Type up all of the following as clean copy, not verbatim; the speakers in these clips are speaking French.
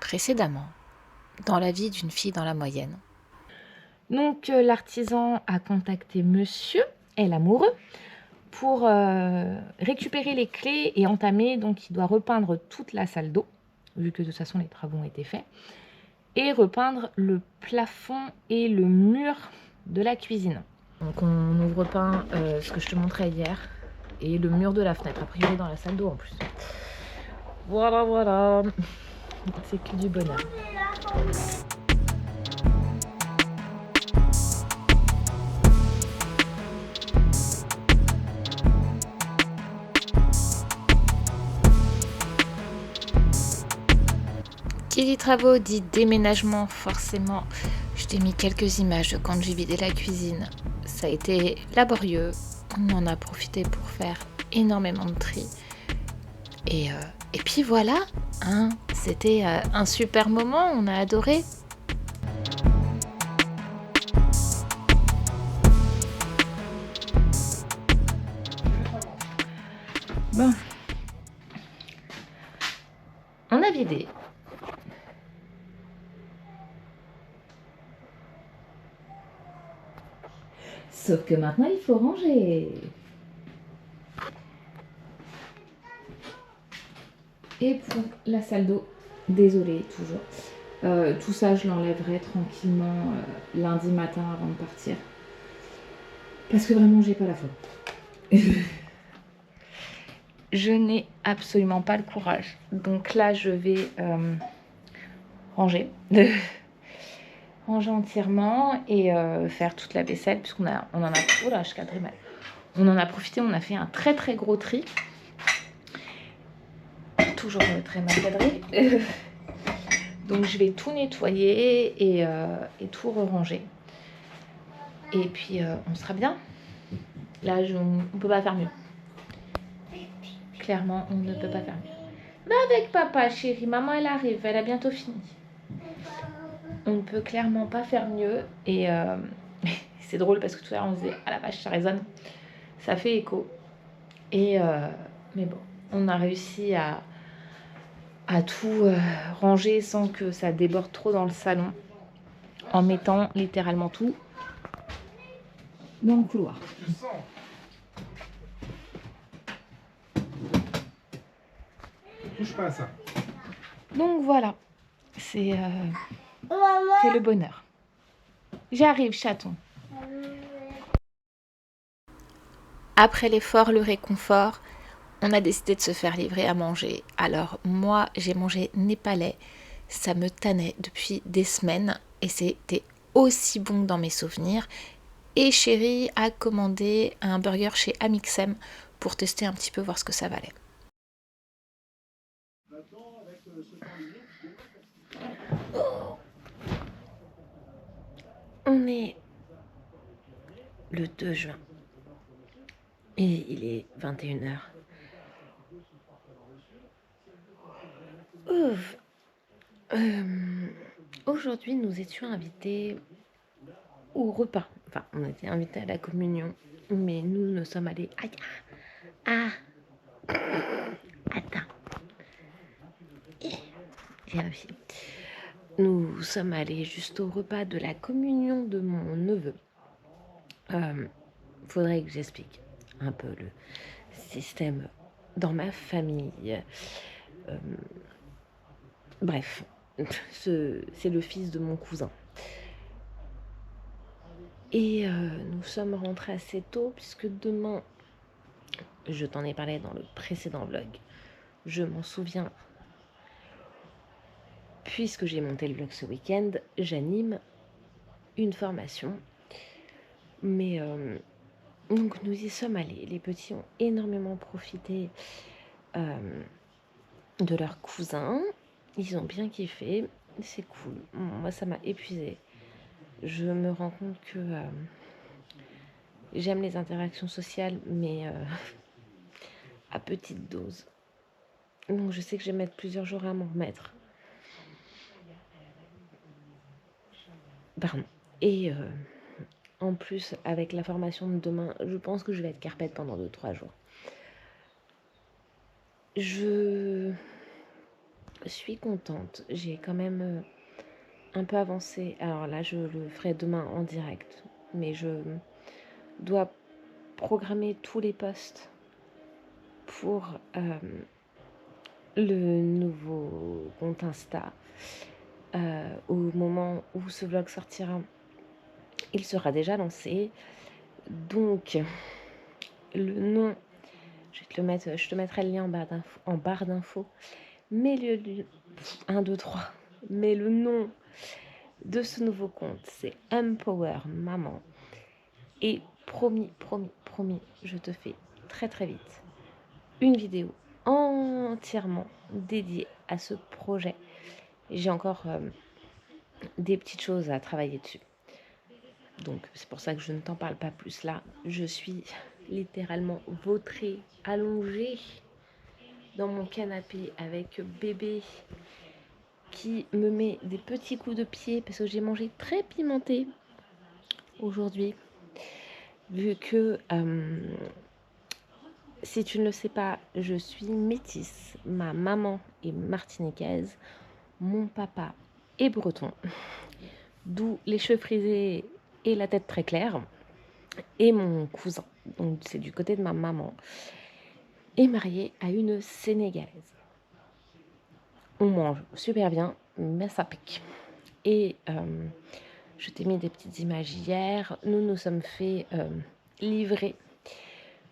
précédemment dans la vie d'une fille dans la moyenne. Donc l'artisan a contacté monsieur et l'amoureux pour récupérer les clés et entamer, donc il doit repeindre toute la salle d'eau, vu que de toute façon les travaux ont été faits, et repeindre le plafond et le mur de la cuisine. Donc on ouvre peint ce que je te montrais hier, et le mur de la fenêtre, a priori dans la salle d'eau en plus. Voilà, c'est que du bonheur. Qui dit travaux dit déménagement, forcément. Je t'ai mis quelques images de quand j'ai vidé la cuisine. Ça a été laborieux. On en a profité pour faire énormément de tri. Et puis voilà, hein, c'était un super moment, on a adoré. Bon, on a vidé. Sauf que maintenant il faut ranger. Et pour la salle d'eau, désolée toujours. Tout ça je l'enlèverai tranquillement lundi matin avant de partir. Parce que vraiment j'ai pas la foi. Je n'ai absolument pas le courage. Donc là je vais ranger. Ranger entièrement et faire toute la vaisselle puisqu'on on en a oh là je cadrais mal. On en a profité, on a fait un très très gros tri. Toujours très mal cadré. Donc je vais tout nettoyer et tout ranger. Et puis on sera bien. Là on peut pas faire mieux. Clairement on ne peut pas faire mieux. Va avec papa chérie, maman elle arrive, elle a bientôt fini. On ne peut clairement pas faire mieux et c'est drôle parce que tout à l'heure on disait ah la vache ça résonne, ça fait écho et mais bon on a réussi à tout ranger sans que ça déborde trop dans le salon en mettant littéralement tout dans le couloir. Touche pas à ça. Donc voilà, c'est le bonheur. J'arrive chaton. Après l'effort, le réconfort, on a décidé de se faire livrer à manger. Alors moi, j'ai mangé népalais, ça me tannait depuis des semaines et c'était aussi bon que dans mes souvenirs. Et chérie a commandé un burger chez Amixem pour tester un petit peu, voir ce que ça valait. On est le 2 juin et il est 21h. Aujourd'hui, nous étions invités au repas. Enfin, on était invités à la communion, mais nous sommes allés... Attends. Nous sommes allés juste au repas de la communion de mon neveu. Faudrait que j'explique un peu le système dans ma famille. Bref, c'est le fils de mon cousin. Et nous sommes rentrés assez tôt puisque demain, je t'en ai parlé dans le précédent vlog, je m'en souviens, puisque j'ai monté le vlog ce week-end, j'anime une formation. Mais donc nous y sommes allés. Les petits ont énormément profité de leurs cousins. Ils ont bien kiffé. C'est cool. Moi, ça m'a épuisée. Je me rends compte que j'aime les interactions sociales, mais à petite dose. Donc je sais que je vais mettre plusieurs jours à m'en remettre. Pardon. Et en plus, avec la formation de demain, je pense que je vais être carpette pendant 2-3 jours. suis contente. J'ai quand même un peu avancé. Alors là, je le ferai demain en direct. Mais je dois programmer tous les posts pour le nouveau compte Insta. Au moment où ce vlog sortira, il sera déjà lancé. Donc, le nom, je te mettrai le lien en barre d'infos. Mais 1, 2, 3. Mais le nom de ce nouveau compte, c'est Empower Maman. Et promis, je te fais très très vite une vidéo entièrement dédiée à ce projet. J'ai encore des petites choses à travailler dessus. Donc c'est pour ça que je ne t'en parle pas plus là. Je suis littéralement vautrée, allongée dans mon canapé avec bébé qui me met des petits coups de pied parce que j'ai mangé très pimenté aujourd'hui. Vu que, si tu ne le sais pas, je suis métisse. Ma maman est martiniquaise, mon papa est breton. D'où les cheveux frisés et la tête très claire. Et mon cousin, donc c'est du côté de ma maman, est marié à une Sénégalaise. On mange super bien, mais ça pique. Et je t'ai mis des petites images hier. Nous nous sommes fait livrer,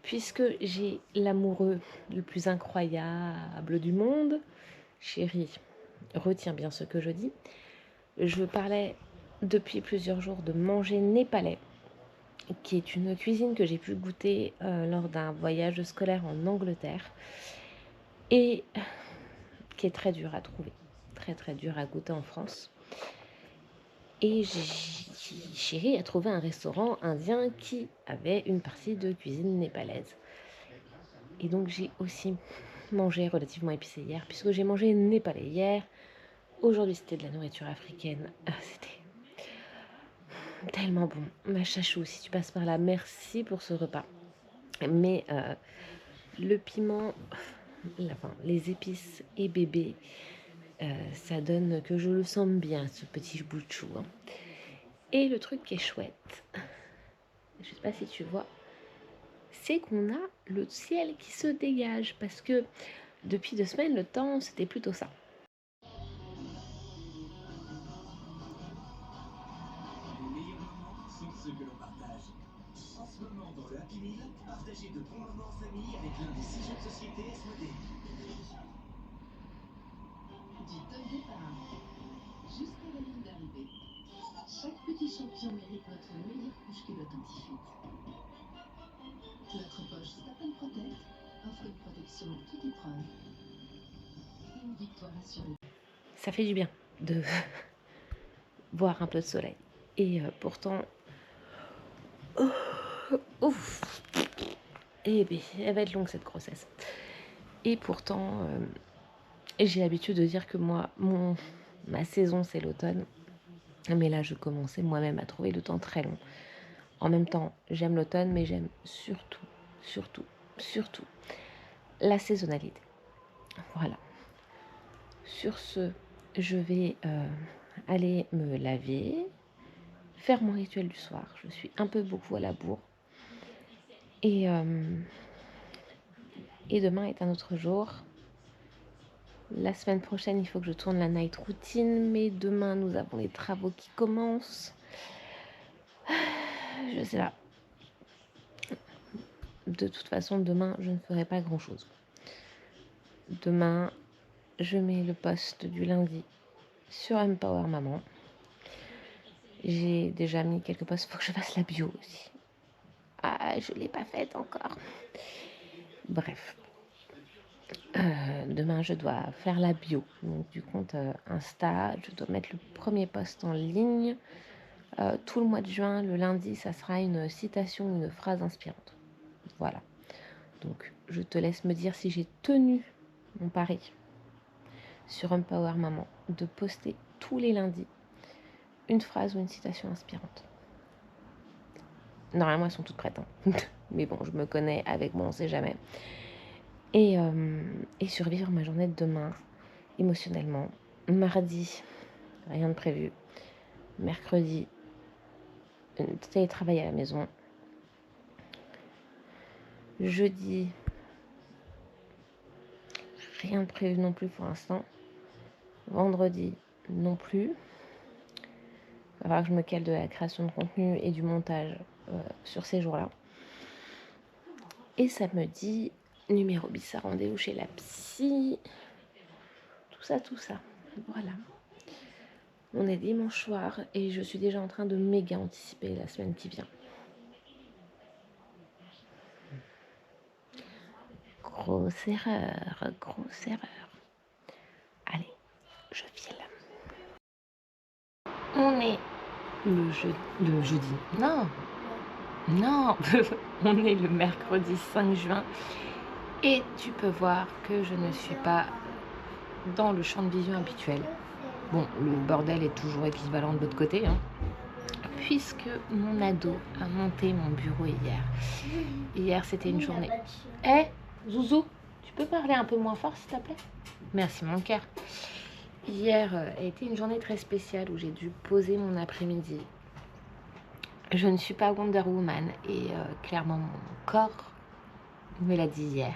puisque j'ai l'amoureux le plus incroyable du monde. Chérie, retiens bien ce que je dis. Je parlais depuis plusieurs jours de manger népalais, qui est une cuisine que j'ai pu goûter lors d'un voyage scolaire en Angleterre et qui est très dur à trouver, très dur à goûter en France. Et chérie a trouvé un restaurant indien qui avait une partie de cuisine népalaise. Et donc j'ai aussi mangé relativement épicé hier, puisque j'ai mangé népalais hier. Aujourd'hui c'était de la nourriture africaine. C'était tellement bon. Ma chachou, si tu passes par là, merci pour ce repas. Mais le piment, les épices et bébé, ça donne que je le sens bien, ce petit bout de chou. Hein. Et le truc qui est chouette, je sais pas si tu vois, c'est qu'on a le ciel qui se dégage. Parce que depuis 2 semaines, le temps, c'était plutôt ça. Ceux que l'on partage. En ce moment, dans le Happy Meal, partagez de bons moments en famille avec l'un des 6 jeux de société SMD. Du top départ jusqu'à la ligne d'arrivée, chaque petit champion mérite notre meilleure couche culotte anti-fuite. Notre poche Stop & Protect offre une protection à toute épreuve. Une victoire assurée. Ça fait du bien de voir un peu de soleil. Et pourtant... ouf. Eh bien, elle va être longue cette grossesse. Et pourtant, j'ai l'habitude de dire que moi, ma saison, c'est l'automne. Mais là, je commençais moi-même à trouver le temps très long. En même temps, j'aime l'automne, mais j'aime surtout la saisonnalité. Voilà. Sur ce, je vais aller me laver, faire mon rituel du soir. Je suis un peu beaucoup à la bourre. Et demain est un autre jour. La semaine prochaine, il faut que je tourne la night routine. Mais demain, nous avons les travaux qui commencent. Je sais pas. De toute façon, demain, je ne ferai pas grand-chose. Demain, je mets le post du lundi sur Empower Maman. J'ai déjà mis quelques posts. Il faut que je fasse la bio aussi. Ah, je ne l'ai pas faite encore. Bref. Demain, je dois faire la bio. Donc, du compte Insta, je dois mettre le premier post en ligne. Tout le mois de juin, le lundi, ça sera une citation, une phrase inspirante. Voilà. Donc, je te laisse me dire si j'ai tenu mon pari sur Empower Maman de poster tous les lundis une phrase ou une citation inspirante. Normalement, elles sont toutes prêtes. Hein. Mais bon, je me connais, avec moi, on sait jamais. Et survivre ma journée de demain émotionnellement. Mardi, rien de prévu. Mercredi, télétravail à la maison. Jeudi, rien de prévu non plus pour l'instant. Vendredi, non plus. Il va falloir que je me cale de la création de contenu et du montage sur ces jours-là. Et samedi, numéro bizarre, rendez-vous chez la psy. Tout ça. Voilà. On est dimanche soir et je suis déjà en train de méga anticiper la semaine qui vient. Grosse erreur. Allez, je file. On est le jeudi. Non. On est le mercredi 5 juin. Et tu peux voir que je ne suis pas dans le champ de vision habituel. Bon, le bordel est toujours équivalent de l'autre côté, hein, puisque mon ado a monté mon bureau hier. Hier, c'était une journée. Zouzou, tu peux parler un peu moins fort, s'il te plaît? Merci, mon cœur. Hier a été une journée très spéciale où j'ai dû poser mon après-midi. Je ne suis pas Wonder Woman et clairement, mon corps me l'a dit hier.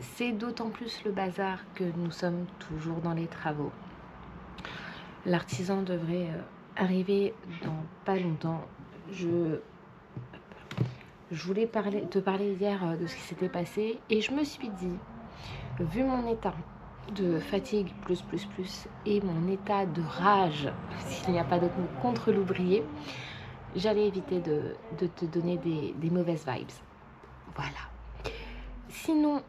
C'est d'autant plus le bazar que nous sommes toujours dans les travaux. L'artisan devrait arriver dans pas longtemps. Je voulais te parler hier de ce qui s'était passé et je me suis dit, vu mon état de fatigue plus et mon état de rage, s'il n'y a pas d'autre mot, contre l'ouvrier, j'allais éviter de te donner des mauvaises vibes. Voilà. Sinon,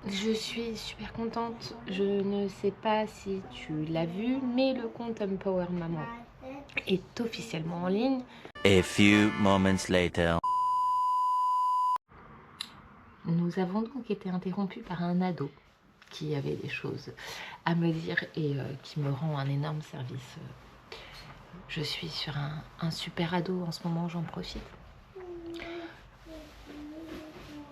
je suis super contente. Je ne sais pas si tu l'as vu, mais le compte Empower Maman est officiellement en ligne. A few moments later. Nous avons donc été interrompus par un ado qui avait des choses à me dire et qui me rend un énorme service. Je suis sur un super ado en ce moment, j'en profite.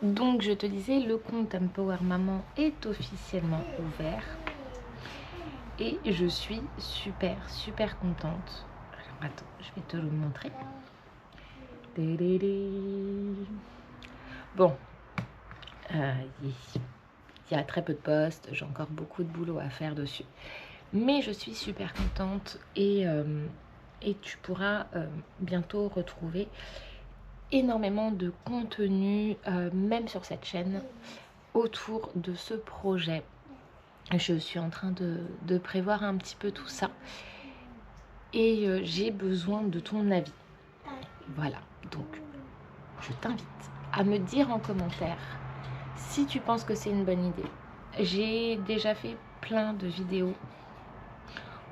Donc je te disais, le compte Empower Maman est officiellement ouvert et je suis super contente. Alors attends, je vais te le montrer. Bon, il y a très peu de posts, j'ai encore beaucoup de boulot à faire dessus. Mais je suis super contente et tu pourras bientôt retrouver énormément de contenu, même sur cette chaîne, autour de ce projet. Je suis en train de prévoir un petit peu tout ça et j'ai besoin de ton avis. Voilà, donc je t'invite à me dire en commentaire si tu penses que c'est une bonne idée. J'ai déjà fait plein de vidéos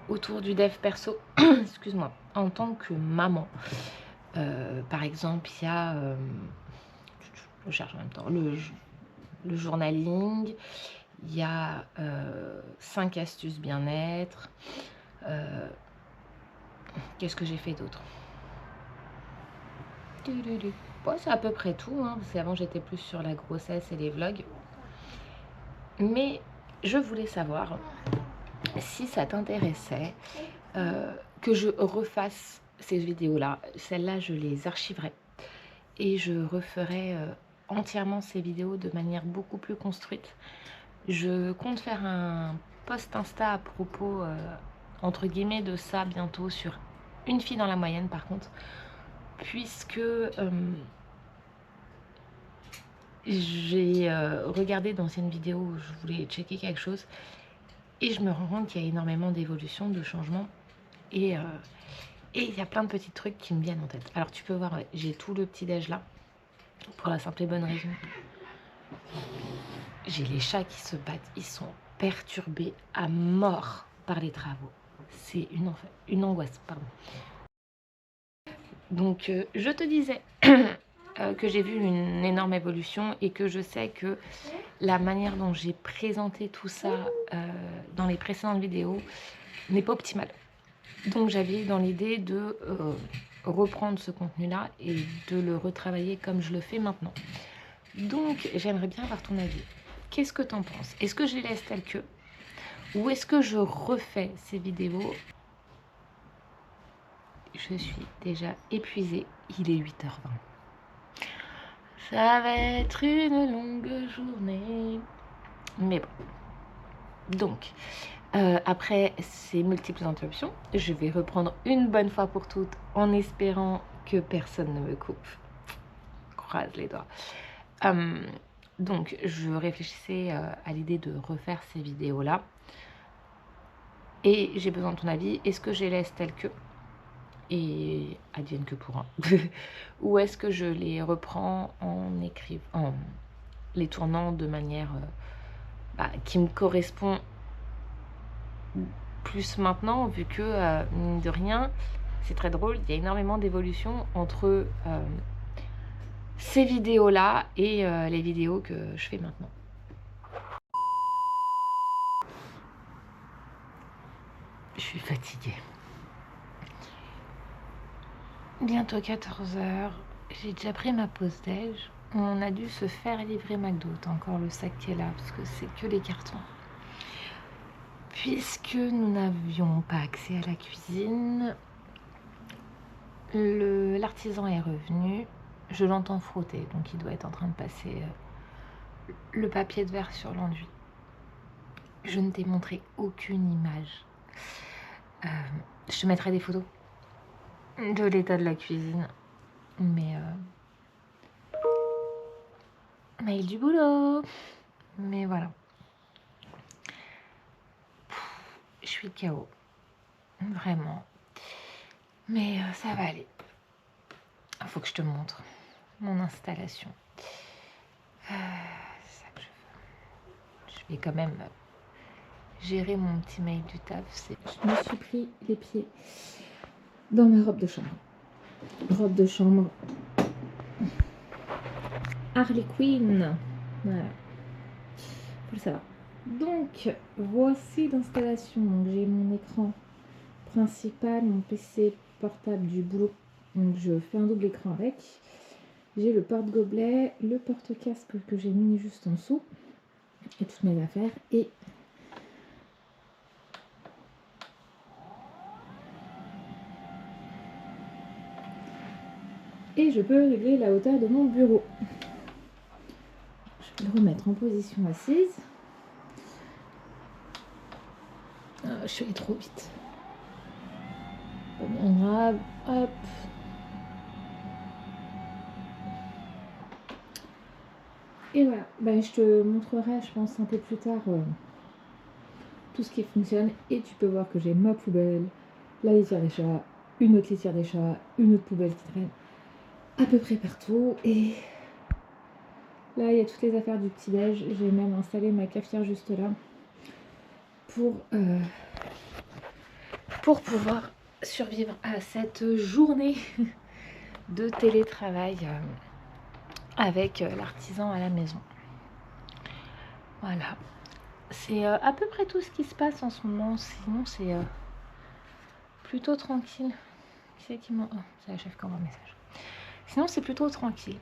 autour du dev perso, excuse-moi, en tant que maman. Par exemple, il y a, je cherche en même temps, le journaling, il y a 5 astuces bien-être, qu'est-ce que j'ai fait d'autre? Bon, c'est à peu près tout, hein, parce qu'avant j'étais plus sur la grossesse et les vlogs. Mais je voulais savoir si ça t'intéressait que je refasse ces vidéos-là. Celles-là, je les archiverai et je referai entièrement ces vidéos de manière beaucoup plus construite. Je compte faire un post Insta à propos, entre guillemets, de ça bientôt sur une fille dans la moyenne, par contre, puisque j'ai regardé d'anciennes vidéos où je voulais checker quelque chose et je me rends compte qu'il y a énormément d'évolutions, de changements et il y a plein de petits trucs qui me viennent en tête. Alors tu peux voir, ouais, j'ai tout le petit déj là pour la simple et bonne raison. J'ai les chats qui se battent, ils sont perturbés à mort par les travaux. C'est une angoisse, pardon. Donc je te disais que j'ai vu une énorme évolution et que je sais que la manière dont j'ai présenté tout ça dans les précédentes vidéos n'est pas optimale. Donc j'avais dans l'idée de reprendre ce contenu-là et de le retravailler comme je le fais maintenant. Donc j'aimerais bien avoir ton avis. Qu'est-ce que tu en penses? Est-ce que je les laisse tels que? ou est-ce que je refais ces vidéos? Je suis déjà épuisée, il est 8h20. Ça va être une longue journée. Mais bon. Donc, après ces multiples interruptions, je vais reprendre une bonne fois pour toutes en espérant que personne ne me coupe. Croise les doigts. Donc, je réfléchissais à l'idée de refaire ces vidéos-là. Et j'ai besoin de ton avis. Est-ce que je les laisse telles que et advienne que pourra ou est-ce que je les reprends en les tournant de manière qui me correspond plus maintenant, vu que mine de rien, c'est très drôle, il y a énormément d'évolution entre ces vidéos là et les vidéos que je fais maintenant. Je suis fatiguée. Bientôt 14h, j'ai déjà pris ma pause déj. On a dû se faire livrer McDo. T'as encore le sac qui est là parce que c'est que les cartons. Puisque nous n'avions pas accès à la cuisine, l'artisan est revenu. Je l'entends frotter, donc il doit être en train de passer le papier de verre sur l'enduit. Je ne t'ai montré aucune image. Je te mettrai des photos de l'état de la cuisine, mais mail du boulot. Mais voilà, je suis KO, vraiment, mais ça va aller. Il faut que je te montre mon installation. C'est ça que je veux. Je vais quand même gérer mon petit mail du taf. Je me suis pris les pieds dans ma robe de chambre. Robe de chambre Harley Quinn. Voilà. Faut le savoir. Donc, voici l'installation. Donc, j'ai mon écran principal, mon PC portable du boulot. Donc, je fais un double écran avec. J'ai le porte-gobelet, le porte-casque que j'ai mis juste en dessous. Et toutes mes affaires. Et je peux régler la hauteur de mon bureau. Je vais le remettre en position assise. Je suis allée trop vite. Pas bien grave. Hop. Et voilà. Je te montrerai, je pense, un peu plus tard tout ce qui fonctionne. Et tu peux voir que j'ai ma poubelle, la litière des chats, une autre litière des chats, une autre poubelle qui traîne à peu près partout. Et là, il y a toutes les affaires du petit-déj. J'ai même installé ma cafetière juste là pour pouvoir survivre à cette journée de télétravail avec l'artisan à la maison. Voilà. C'est à peu près tout ce qui se passe en ce moment. Sinon, c'est plutôt tranquille. Qui c'est qui m'a... Oh, c'est la chef qui envoie un message. Sinon, c'est plutôt tranquille.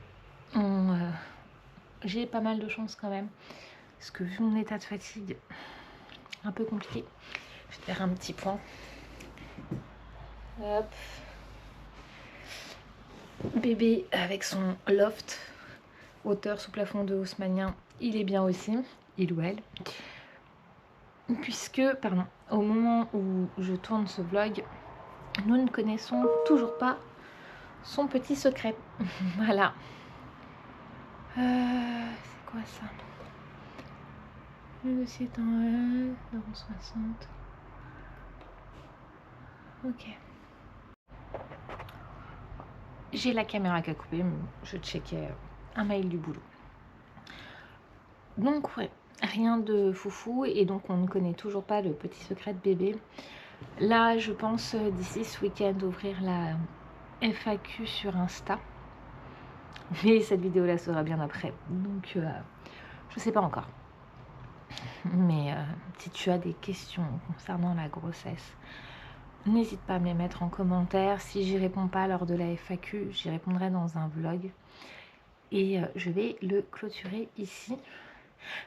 J'ai pas mal de chance quand même. Parce que vu mon état de fatigue, un peu compliqué. Je vais te faire un petit point. Hop. Bébé avec son loft, hauteur sous plafond de haussmannien, il est bien aussi, il ou elle. Puisque, au moment où je tourne ce vlog, nous ne connaissons toujours pas son petit secret. Voilà. C'est quoi ça? Le dossier est en 60. Ok. J'ai la caméra qui a coupé, mais je checkais un mail du boulot. Donc ouais, rien de foufou et donc on ne connaît toujours pas le petit secret de bébé. Là, je pense d'ici ce week-end ouvrir la FAQ sur Insta. Mais cette vidéo-là sera bien après. Donc je sais pas encore. Mais si tu as des questions concernant la grossesse, n'hésite pas à me les mettre en commentaire. Si j'y réponds pas lors de la FAQ, j'y répondrai dans un vlog. Et je vais le clôturer ici.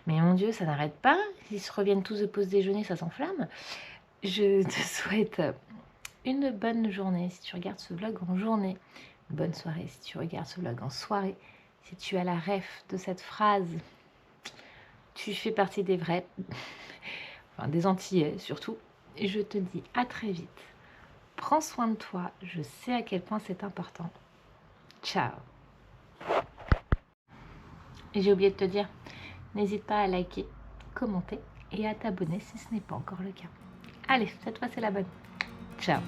Mais mon Dieu, ça n'arrête pas. S'ils se reviennent tous de pause déjeuner, ça s'enflamme. Je te souhaite une bonne journée si tu regardes ce vlog en journée. Une bonne soirée si tu regardes ce vlog en soirée. Si tu as la ref de cette phrase, tu fais partie des vrais, enfin des Antillais surtout. Et je te dis à très vite. Prends soin de toi, je sais à quel point c'est important. Ciao. Et j'ai oublié de te dire, n'hésite pas à liker, commenter et à t'abonner si ce n'est pas encore le cas. Allez, cette fois c'est la bonne. Ciao.